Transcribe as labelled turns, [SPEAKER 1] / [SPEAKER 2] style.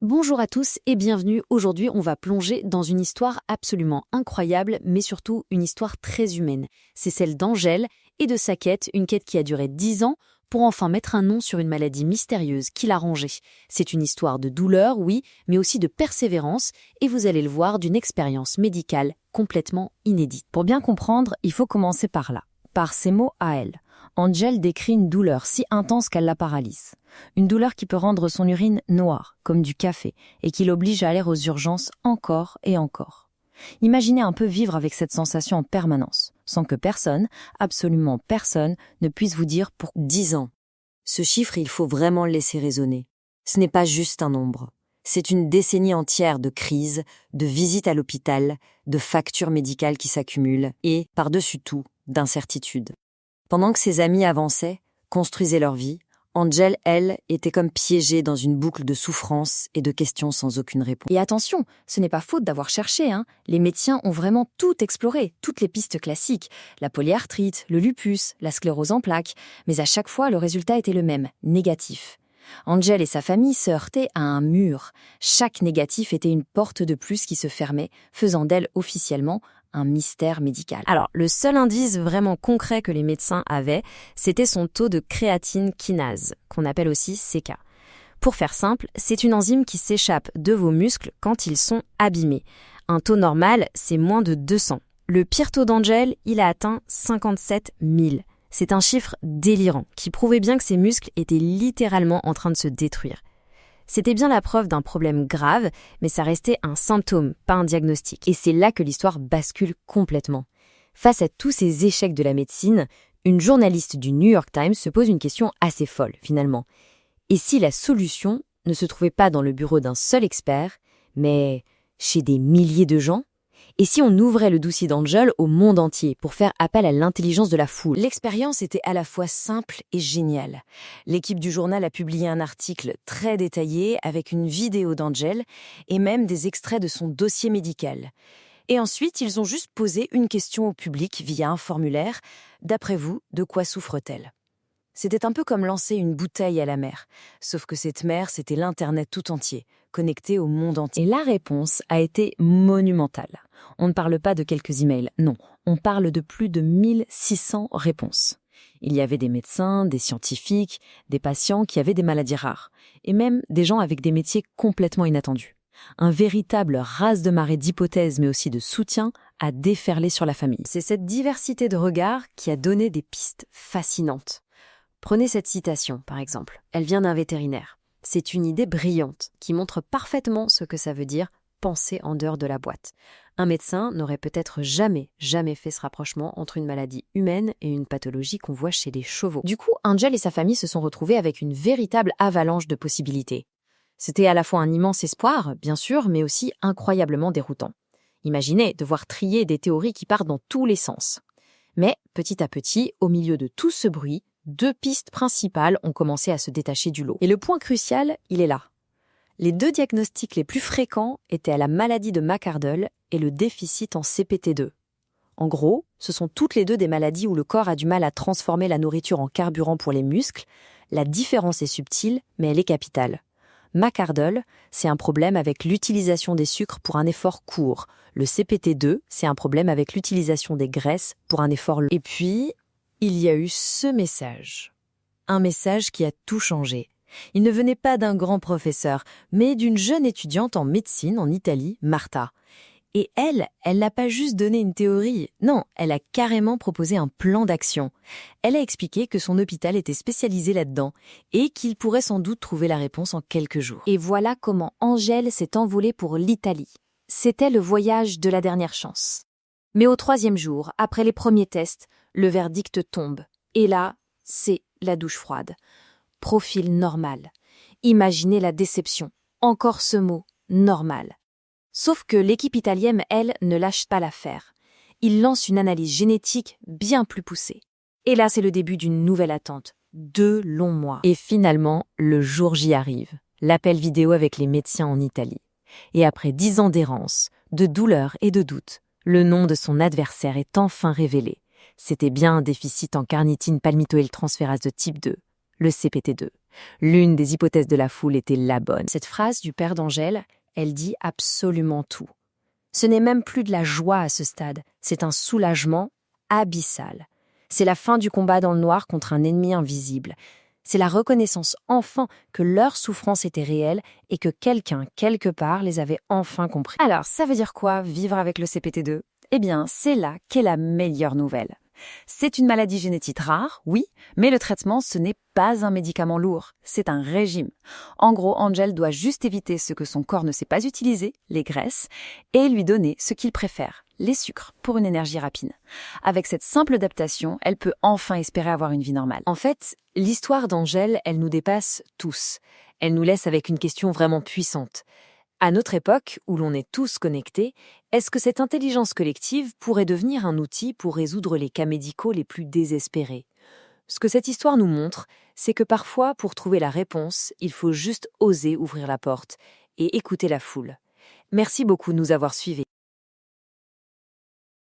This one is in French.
[SPEAKER 1] Bonjour à tous et bienvenue. Aujourd'hui, on va plonger dans une histoire absolument incroyable, mais surtout une histoire très humaine. C'est celle d'Angèle et de sa quête, une quête qui a duré 10 ans pour enfin mettre un nom sur une maladie mystérieuse qui l'a rongée. C'est une histoire de douleur, oui, mais aussi de persévérance, et vous allez le voir, d'une expérience médicale complètement inédite.
[SPEAKER 2] Pour bien comprendre, il faut commencer par là, par ces mots à elle. Angèle décrit une douleur si intense qu'elle la paralyse. Une douleur qui peut rendre son urine noire, comme du café, et qui l'oblige à aller aux urgences encore et encore. Imaginez un peu vivre avec cette sensation en permanence, sans que personne, absolument personne, ne puisse vous dire pour
[SPEAKER 3] 10 ans. Ce chiffre, il faut vraiment le laisser résonner. Ce n'est pas juste un nombre. C'est une décennie entière de crises, de visites à l'hôpital, de factures médicales qui s'accumulent et, par-dessus tout, d'incertitudes. Pendant que ses amis avançaient, construisaient leur vie, Angèle, elle, était comme piégée dans une boucle de souffrance et de questions sans aucune réponse.
[SPEAKER 1] Et attention, ce n'est pas faute d'avoir cherché, hein. Les médecins ont vraiment tout exploré, toutes les pistes classiques, la polyarthrite, le lupus, la sclérose en plaques, mais à chaque fois, le résultat était le même, négatif. Angèle et sa famille se heurtaient à un mur. Chaque négatif était une porte de plus qui se fermait, faisant d'elle officiellement un mystère médical.
[SPEAKER 2] Alors, le seul indice vraiment concret que les médecins avaient, c'était son taux de créatine kinase, qu'on appelle aussi CK. Pour faire simple, c'est une enzyme qui s'échappe de vos muscles quand ils sont abîmés. Un taux normal, c'est moins de 200. Le pire taux d'Angèle, il a atteint 57 000. C'est un chiffre délirant, qui prouvait bien que ses muscles étaient littéralement en train de se détruire. C'était bien la preuve d'un problème grave, mais ça restait un symptôme, pas un diagnostic.
[SPEAKER 1] Et c'est là que l'histoire bascule complètement. Face à tous ces échecs de la médecine, une journaliste du New York Times se pose une question assez folle, finalement. Et si la solution ne se trouvait pas dans le bureau d'un seul expert, mais chez des milliers de gens? Et si on ouvrait le dossier d'Angèle au monde entier pour faire appel à l'intelligence de la foule?
[SPEAKER 3] L'expérience était à la fois simple et géniale. L'équipe du journal a publié un article très détaillé avec une vidéo d'Angèle et même des extraits de son dossier médical. Et ensuite, ils ont juste posé une question au public via un formulaire. D'après vous, de quoi souffre-t-elle ? C'était un peu comme lancer une bouteille à la mer, sauf que cette mer, c'était l'Internet tout entier, connecté au monde entier.
[SPEAKER 2] Et la réponse a été monumentale. On ne parle pas de quelques emails, non, on parle de plus de 1600 réponses. Il y avait des médecins, des scientifiques, des patients qui avaient des maladies rares, et même des gens avec des métiers complètement inattendus. Un véritable raz-de-marée d'hypothèses, mais aussi de soutien, a déferlé sur la famille.
[SPEAKER 1] C'est cette diversité de regards qui a donné des pistes fascinantes. Prenez cette citation, par exemple. Elle vient d'un vétérinaire. C'est une idée brillante qui montre parfaitement ce que ça veut dire penser en dehors de la boîte. Un médecin n'aurait peut-être jamais fait ce rapprochement entre une maladie humaine et une pathologie qu'on voit chez les chevaux. Du coup, Angèle et sa famille se sont retrouvés avec une véritable avalanche de possibilités. C'était à la fois un immense espoir, bien sûr, mais aussi incroyablement déroutant. Imaginez devoir trier des théories qui partent dans tous les sens. Mais, petit à petit, au milieu de tout ce bruit, 2 pistes principales ont commencé à se détacher du lot. Et le point crucial, il est là. Les 2 diagnostics les plus fréquents étaient la maladie de McArdle et le déficit en CPT2. En gros, ce sont toutes les 2 des maladies où le corps a du mal à transformer la nourriture en carburant pour les muscles. La différence est subtile, mais elle est capitale. McArdle, c'est un problème avec l'utilisation des sucres pour un effort court. Le CPT2, c'est un problème avec l'utilisation des graisses pour un effort long. Et puis, il y a eu ce message. Un message qui a tout changé. Il ne venait pas d'un grand professeur, mais d'une jeune étudiante en médecine en Italie, Marta. Et elle n'a pas juste donné une théorie, non, elle a carrément proposé un plan d'action. Elle a expliqué que son hôpital était spécialisé là-dedans et qu'il pourrait sans doute trouver la réponse en quelques jours. Et voilà comment Angèle s'est envolée pour l'Italie. C'était le voyage de la dernière chance. Mais au 3e jour, après les premiers tests, le verdict tombe. Et là, c'est la douche froide. Profil normal. Imaginez la déception. Encore ce mot, normal. Sauf que l'équipe italienne, elle, ne lâche pas l'affaire. Il lance une analyse génétique bien plus poussée. Et là, c'est le début d'une nouvelle attente. 2 longs mois.
[SPEAKER 2] Et finalement, le jour J arrive. L'appel vidéo avec les médecins en Italie. Et après 10 ans d'errance, de douleur et de doute, le nom de son adversaire est enfin révélé. C'était bien un déficit en carnitine palmitoyltransférase de type 2,
[SPEAKER 3] le CPT2. L'une des hypothèses de la foule était la bonne.
[SPEAKER 2] Cette phrase du père d'Angèle, elle dit absolument tout. Ce n'est même plus de la joie à ce stade, c'est un soulagement abyssal. C'est la fin du combat dans le noir contre un ennemi invisible. C'est la reconnaissance enfin que leur souffrance était réelle et que quelqu'un, quelque part, les avait enfin compris.
[SPEAKER 3] Alors, ça veut dire quoi, vivre avec le CPT2 ? Eh bien, c'est là qu'est la meilleure nouvelle. C'est une maladie génétique rare, oui, mais le traitement, ce n'est pas un médicament lourd, c'est un régime. En gros, Angel doit juste éviter ce que son corps ne sait pas utiliser, les graisses, et lui donner ce qu'il préfère, les sucres, pour une énergie rapide. Avec cette simple adaptation, elle peut enfin espérer avoir une vie normale.
[SPEAKER 1] En fait, l'histoire d'Angèle, elle nous dépasse tous. Elle nous laisse avec une question vraiment puissante. À notre époque, où l'on est tous connectés, est-ce que cette intelligence collective pourrait devenir un outil pour résoudre les cas médicaux les plus désespérés ? Ce que cette histoire nous montre, c'est que parfois, pour trouver la réponse, il faut juste oser ouvrir la porte et écouter la foule. Merci beaucoup de nous avoir suivis.